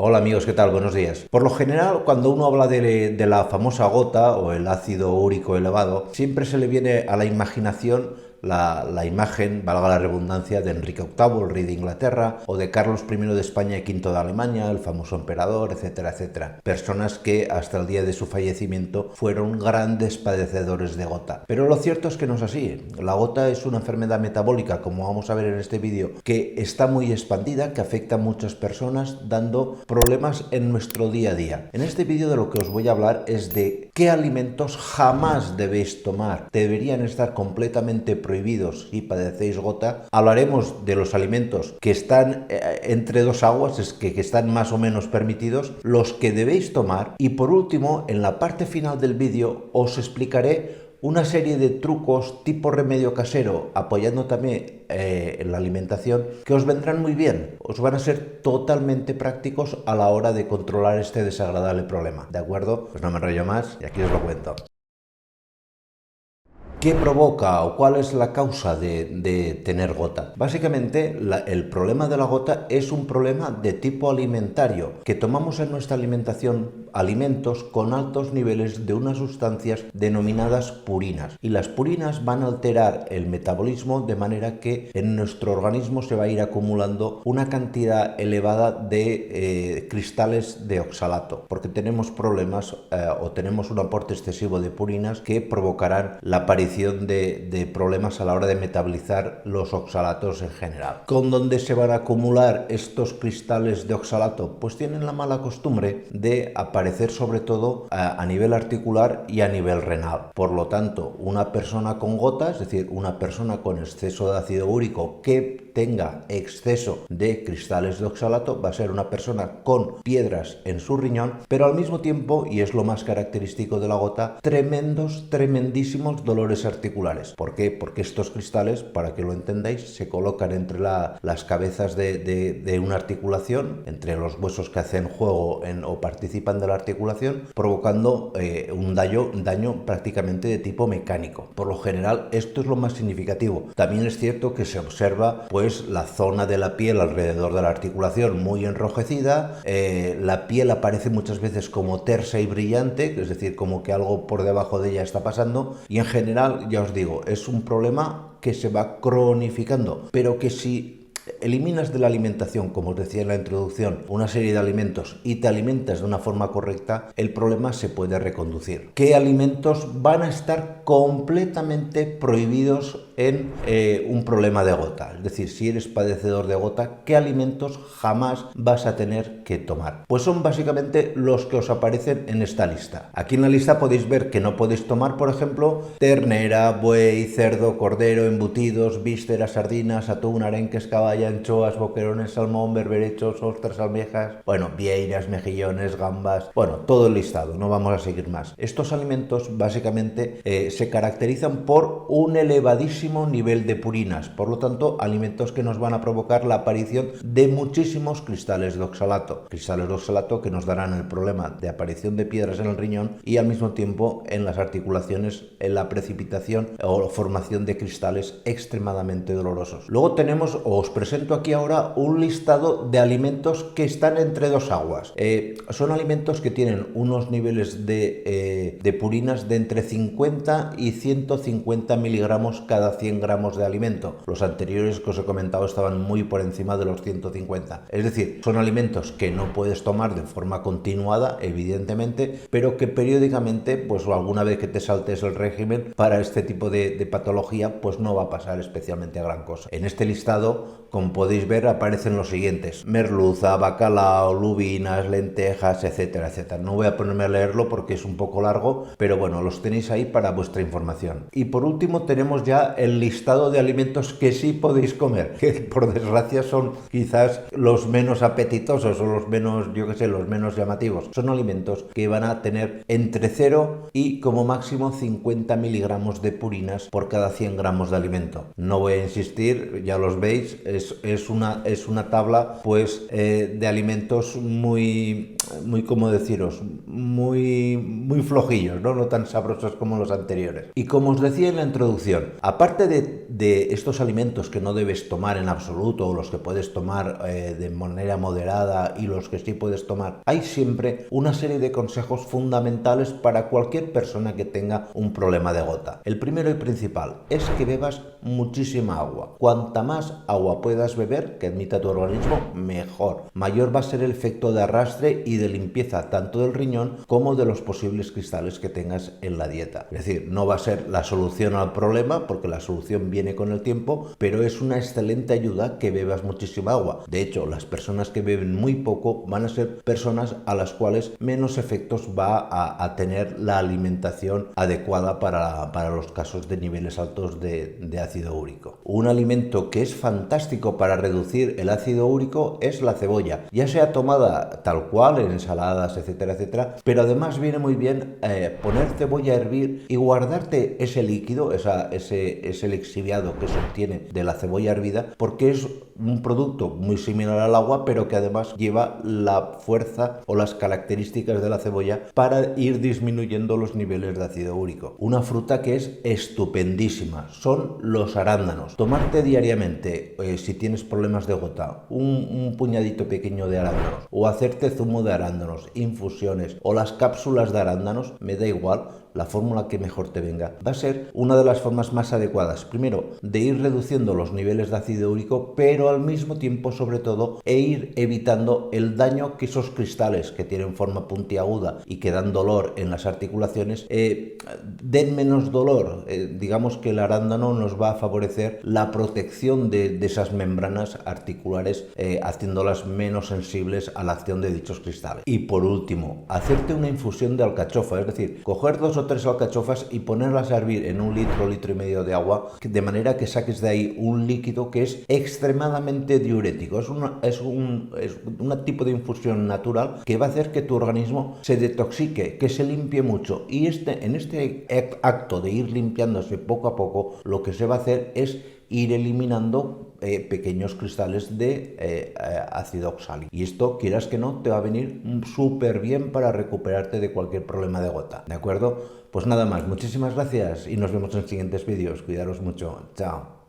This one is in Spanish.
Hola amigos, ¿qué tal? Buenos días. Por lo general, cuando uno habla de la famosa gota o el ácido úrico elevado, siempre se le viene a la imaginación la imagen, valga la redundancia, de Enrique VIII, el rey de Inglaterra, o de Carlos I de España y V de Alemania, el famoso emperador, etcétera, etcétera. Personas que hasta el día de su fallecimiento fueron grandes padecedores de gota. Pero lo cierto es que no es así. La gota es una enfermedad metabólica, como vamos a ver en este vídeo, que está muy expandida, que afecta a muchas personas, dando problemas en nuestro día a día. En este vídeo de lo que os voy a hablar es de qué alimentos jamás debéis tomar. Deberían estar completamente prohibidos si padecéis gota. Hablaremos de los alimentos que están entre dos aguas, que están más o menos permitidos, los que debéis tomar, y por último, en la parte final del vídeo os explicaré una serie de trucos tipo remedio casero, apoyando también en la alimentación, que os vendrán muy bien. Os van a ser totalmente prácticos a la hora de controlar este desagradable problema. ¿De acuerdo? Pues no me enrollo más y aquí os lo cuento. ¿Qué provoca o cuál es la causa de tener gota? Básicamente, el problema de la gota es un problema de tipo alimentario, que tomamos en nuestra alimentación alimentos con altos niveles de unas sustancias denominadas purinas. Y las purinas van a alterar el metabolismo de manera que en nuestro organismo se va a ir acumulando una cantidad elevada de cristales de oxalato, porque tenemos problemas o tenemos un aporte excesivo de purinas que provocarán la aparición de problemas a la hora de metabolizar los oxalatos en general. ¿Con dónde se van a acumular estos cristales de oxalato? Pues tienen la mala costumbre de aparecer sobre todo a nivel articular y a nivel renal. Por lo tanto, una persona con gota, es decir, una persona con exceso de ácido úrico que tenga exceso de cristales de oxalato, va a ser una persona con piedras en su riñón, pero al mismo tiempo, y es lo más característico de la gota, tremendísimos dolores articulares. ¿Por qué? Porque estos cristales, para que lo entendáis, se colocan entre las cabezas de una articulación, entre los huesos que hacen juego o participan de la articulación, provocando un daño prácticamente de tipo mecánico. Por lo general, esto es lo más significativo. También es cierto que se observa pues la zona de la piel alrededor de la articulación muy enrojecida, la piel aparece muchas veces como tersa y brillante, es decir, como que algo por debajo de ella está pasando, y en general, ya os digo, es un problema que se va cronificando, pero que si eliminas de la alimentación, como os decía en la introducción, una serie de alimentos y te alimentas de una forma correcta, el problema se puede reconducir. ¿Qué alimentos van a estar completamente prohibidos en un problema de gota? Es decir, si eres padecedor de gota, ¿qué alimentos jamás vas a tener que tomar? Pues son básicamente los que os aparecen en esta lista. Aquí en la lista podéis ver que no podéis tomar, por ejemplo, ternera, buey, cerdo, cordero, embutidos, vísceras, sardinas, atún, arenques, caballa, anchoas, boquerones, salmón, berberechos, ostras, almejas, vieiras, mejillones, gambas, todo el listado, no vamos a seguir más. Estos alimentos básicamente se caracterizan por un elevadísimo nivel de purinas, por lo tanto, alimentos que nos van a provocar la aparición de muchísimos cristales de oxalato que nos darán el problema de aparición de piedras en el riñón y al mismo tiempo en las articulaciones en la precipitación o formación de cristales extremadamente dolorosos. Luego tenemos, os presento aquí ahora un listado de alimentos que están entre dos aguas. Son alimentos que tienen unos niveles de purinas de entre 50 y 150 miligramos cada 100 gramos de alimento. Los anteriores que os he comentado estaban muy por encima de los 150. Es decir, son alimentos que no puedes tomar de forma continuada, evidentemente, pero que periódicamente, pues o alguna vez que te saltes el régimen para este tipo de patología, pues no va a pasar especialmente a gran cosa. En este listado, como podéis ver, aparecen los siguientes: merluza, bacalao, lubinas, lentejas, etcétera, etcétera. No voy a ponerme a leerlo porque es un poco largo, pero bueno, los tenéis ahí para vuestra información. Y por último tenemos ya el listado de alimentos que sí podéis comer, que por desgracia son quizás los menos apetitosos o los menos, los menos llamativos. Son alimentos que van a tener entre 0 y como máximo 50 miligramos de purinas por cada 100 gramos de alimento. No voy a insistir, ya los veis, es una tabla pues de alimentos muy como deciros, muy flojillos, ¿no? No tan sabrosos como los anteriores. Y como os decía en la introducción, aparte de estos alimentos que no debes tomar en absoluto, o los que puedes tomar de manera moderada y los que sí puedes tomar, hay siempre una serie de consejos fundamentales para cualquier persona que tenga un problema de gota. El primero y principal es que bebas muchísima agua. Cuanta más agua puedas beber, que admita tu organismo, mejor. Mayor va a ser el efecto de arrastre y de limpieza tanto del riñón como de los posibles cristales que tengas en la dieta. Es decir, no va a ser la solución al problema, porque la solución viene con el tiempo, pero es una excelente ayuda que bebas muchísima agua. De hecho, las personas que beben muy poco van a ser personas a las cuales menos efectos va a tener la alimentación adecuada para los casos de niveles altos de ácido úrico. Un alimento que es fantástico para reducir el ácido úrico es la cebolla, ya sea tomada tal cual en ensaladas, etcétera, etcétera, pero además viene muy bien poner cebolla a hervir y guardarte ese líquido, ese lixiviado que se obtiene de la cebolla hervida, porque es un producto muy similar al agua, pero que además lleva la fuerza o las características de la cebolla para ir disminuyendo los niveles de ácido úrico. Una fruta que es estupendísima son los arándanos. Tomarte diariamente, si tienes problemas de gota, un puñadito pequeño de arándanos, o hacerte zumo de arándanos, infusiones o las cápsulas de arándanos, me da igual, la fórmula que mejor te venga, va a ser una de las formas más adecuadas, primero, de ir reduciendo los niveles de ácido úrico, pero al mismo tiempo, sobre todo, ir evitando el daño que esos cristales que tienen forma puntiaguda y que dan dolor en las articulaciones, den menos dolor. Digamos que el arándano nos va a favorecer la protección de esas membranas articulares, haciéndolas menos sensibles a la acción de dichos cristales. Y por último, hacerte una infusión de alcachofa, es decir, coger 2 o 3 alcachofas y ponerlas a hervir en 1 litro, litro y medio de agua, de manera que saques de ahí un líquido que es extremadamente diurético. Es un tipo de infusión natural que va a hacer que tu organismo se detoxique, que se limpie mucho. Y en este acto de ir limpiándose poco a poco, lo que se va a hacer es ir eliminando pequeños cristales de ácido oxálico. Y esto, quieras que no, te va a venir súper bien para recuperarte de cualquier problema de gota. ¿De acuerdo? Pues nada más, muchísimas gracias y nos vemos en siguientes vídeos. Cuidaros mucho. Chao.